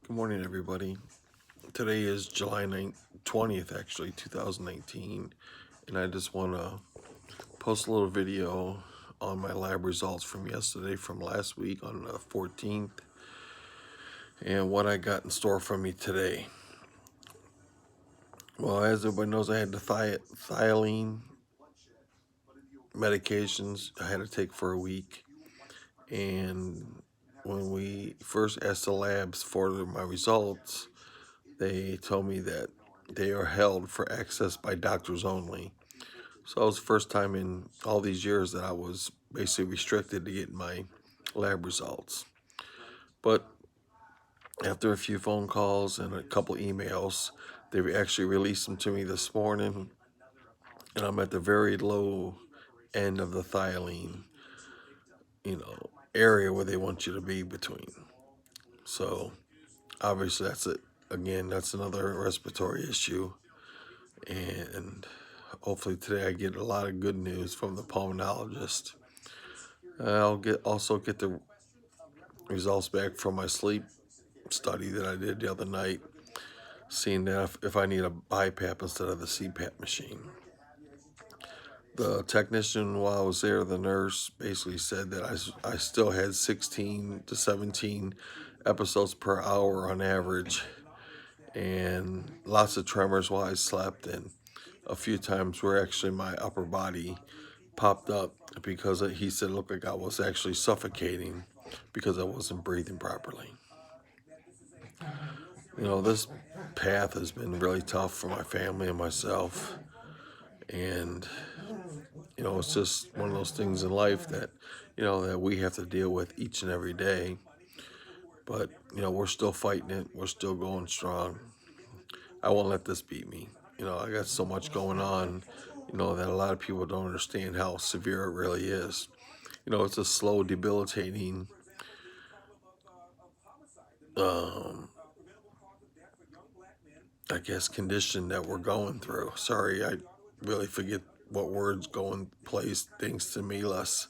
Good morning, everybody. Today is July 20th, actually, 2019, and I just want to post a little video on my lab results from yesterday, from last week on the 14th, and what I got in store for me today. Well, as everybody knows, I had the thiolene medications I had to take for a week, and when we first asked the labs for my results, they told me that they are held for access by doctors only. So it was the first time in all these years that I was basically restricted to get my lab results. But after a few phone calls and a couple emails, they actually released them to me this morning, and I'm at the very low end of the thiolene, area where they want you to be between. So obviously that's it. Again, that's another respiratory issue, and hopefully today I get a lot of good news from the pulmonologist. I'll also get the results back from my sleep study that I did the other night, seeing that if I need a BiPAP instead of the CPAP machine. The technician, while I was there, the nurse basically said that I still had 16 to 17 episodes per hour on average, and lots of tremors while I slept, and a few times where actually my upper body popped up because he said it looked like I was actually suffocating because I wasn't breathing properly. This path has been really tough for my family and myself, and it's just one of those things in life that that we have to deal with each and every day. But we're still fighting it. We're still going strong. I won't let this beat me. I got so much going on, that a lot of people don't understand how severe it really is. It's a slow, debilitating I guess, condition that we're going through. Sorry, I really forget what words go in place things to me less.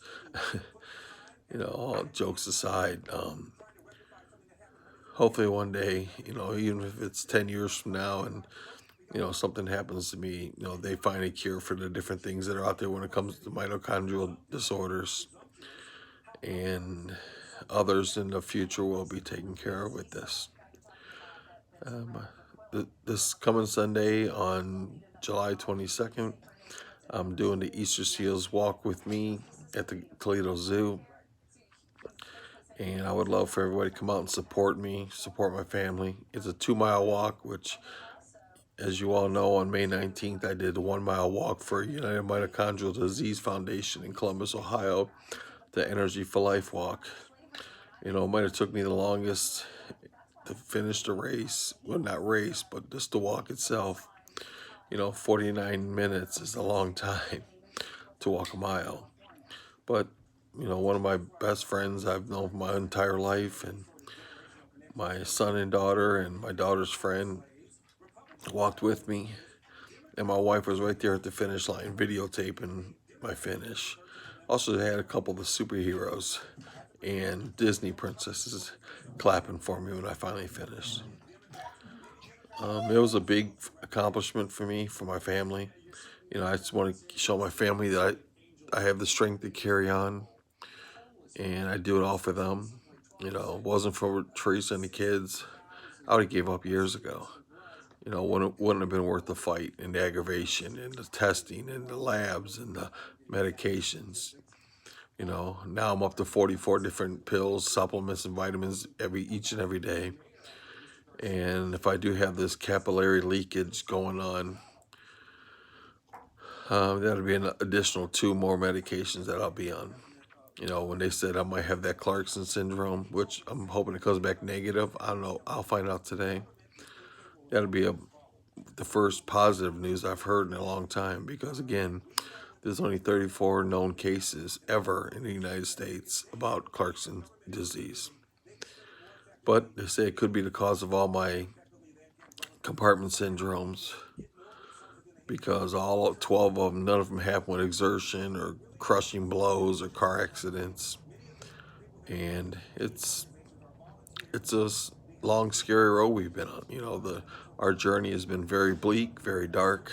All jokes aside, hopefully one day, even if it's 10 years from now and, something happens to me, they find a cure for the different things that are out there when it comes to mitochondrial disorders, and others in the future will be taken care of with this. This coming Sunday on July 22nd, I'm doing the Easter Seals Walk with me at the Toledo Zoo. And I would love for everybody to come out and support me, support my family. It's a 2-mile walk, which, as you all know, on May 19th, I did a 1-mile walk for United Mitochondrial Disease Foundation in Columbus, Ohio, the Energy for Life walk. It might have took me the longest to finish the race. Well, not race, but just the walk itself. 49 minutes is a long time to walk a mile. But, one of my best friends I've known for my entire life, and my son and daughter and my daughter's friend walked with me. And my wife was right there at the finish line videotaping my finish. Also had a couple of the superheroes and Disney princesses clapping for me when I finally finished. It was a big accomplishment for me, for my family. I just want to show my family that I have the strength to carry on, and I do it all for them. It wasn't for Teresa and the kids, I would have gave up years ago. Wouldn't have been worth the fight and the aggravation and the testing and the labs and the medications. Now I'm up to 44 different pills, supplements, and vitamins each and every day. And if I do have this capillary leakage going on, that'll be an additional 2 more medications that I'll be on. When they said I might have that Clarkson syndrome, which I'm hoping it comes back negative, I don't know. I'll find out today. That'll be the first positive news I've heard in a long time, because again, there's only 34 known cases ever in the United States about Clarkson disease. But they say it could be the cause of all my compartment syndromes, because all 12 of them, none of them happen with exertion or crushing blows or car accidents. And it's a long, scary road we've been on. You know, our journey has been very bleak, very dark,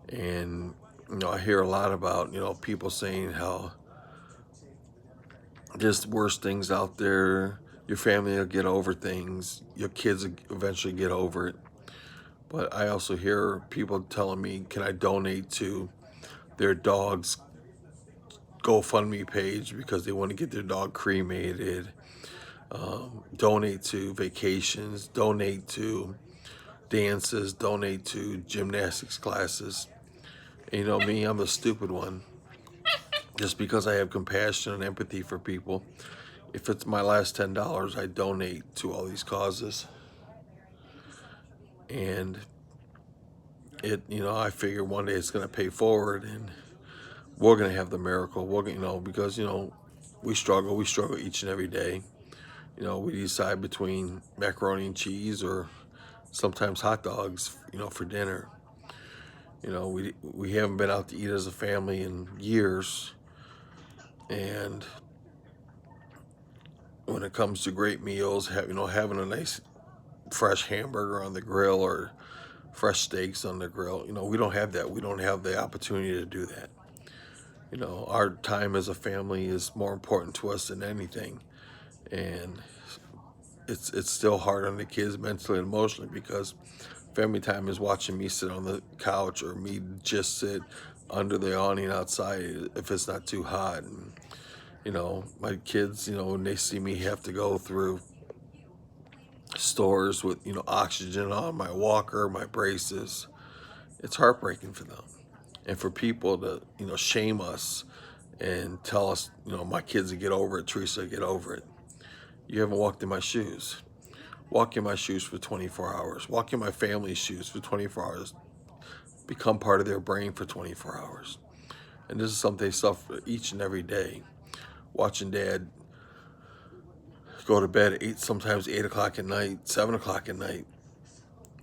and you know, I hear a lot about, you know, people saying how there's worse things out there. Your family will get over things. Your kids will eventually get over it. But I also hear people telling me, can I donate to their dog's GoFundMe page because they want to get their dog cremated, donate to vacations, donate to dances, donate to gymnastics classes. And you know me, I'm the stupid one. Just because I have compassion and empathy for people, if it's my last $10, I donate to all these causes. And you know, I figure one day it's going to pay forward and we're going to have the miracle. We're going, you know, because, you know, we struggle each and every day. You know, we decide between macaroni and cheese or sometimes hot dogs, you know, for dinner. You know, we haven't been out to eat as a family in years. And when it comes to great meals, you know, having a nice fresh hamburger on the grill or fresh steaks on the grill, you know, we don't have that. We don't have the opportunity to do that. You know, our time as a family is more important to us than anything. And it's still hard on the kids mentally and emotionally because family time is watching me sit on the couch or me just sit under the awning outside if it's not too hot. And, you know, my kids, you know, when they see me have to go through stores with, you know, oxygen on my walker, my braces, it's heartbreaking for them. And for people to, you know, shame us and tell us, you know, my kids will get over it, Teresa, get over it. You haven't walked in my shoes. Walk in my shoes for 24 hours. Walk in my family's shoes for 24 hours. Become part of their brain for 24 hours. And this is something they suffer each and every day. Watching dad go to bed at 8, sometimes 8 o'clock at night, 7 o'clock at night,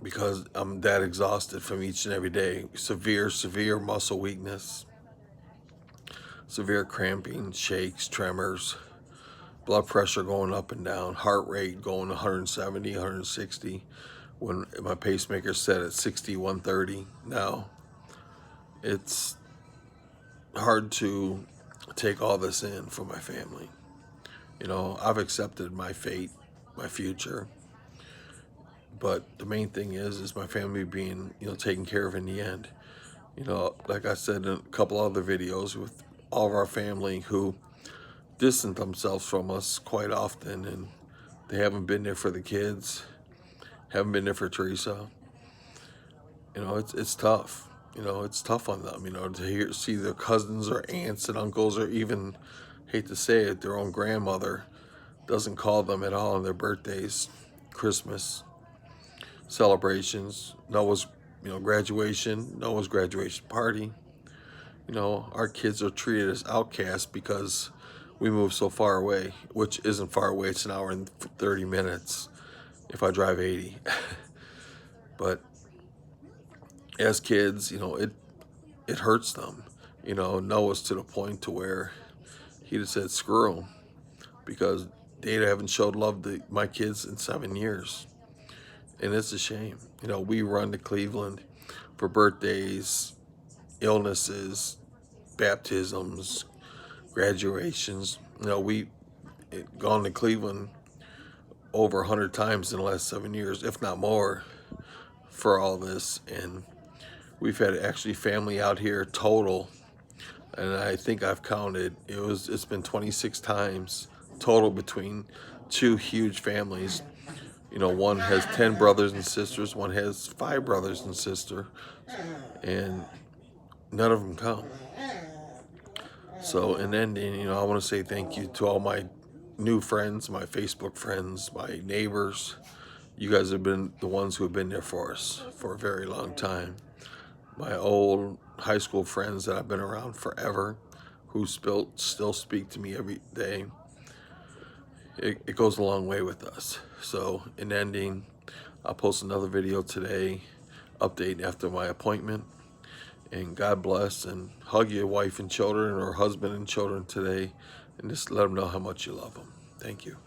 because I'm that exhausted from each and every day. Severe muscle weakness, severe cramping, shakes, tremors, blood pressure going up and down, heart rate going 170, 160, when my pacemaker set at 60, 130. Now, it's hard to take all this in for my family. You know, I've accepted my fate, my future, but the main thing is my family being, you know, taken care of in the end. You know, like I said in a couple other videos, with all of our family who distance themselves from us quite often, and they haven't been there for the kids, haven't been there for Teresa. You know, it's tough. You know, it's tough on them, you know, to see their cousins or aunts and uncles, or even, hate to say it, their own grandmother doesn't call them at all on their birthdays, Christmas, celebrations, Noah's, you know, graduation, Noah's graduation party. You know, our kids are treated as outcasts because we move so far away, which isn't far away. It's an hour and 30 minutes if I drive 80. But as kids, you know, it hurts them. You know, Noah's to the point to where he just said, screw them, because they haven't showed love to my kids in 7 years. And it's a shame. You know, we run to Cleveland for birthdays, illnesses, baptisms, graduations. You know, we've gone to Cleveland over 100 times in the last 7 years, if not more, for all this. And we've had actually family out here total, and I think I've counted, it's been 26 times total between two huge families. You know, one has 10 brothers and sisters, one has 5 brothers and sisters, and none of them come. So, and then, you know, I want to say thank you to all my new friends, my Facebook friends, my neighbors. You guys have been the ones who have been there for us for a very long time. My old high school friends that I've been around forever, who still speak to me every day. It goes a long way with us. So, in ending, I'll post another video today, update after my appointment. And God bless, and hug your wife and children or husband and children today, and just let them know how much you love them. Thank you.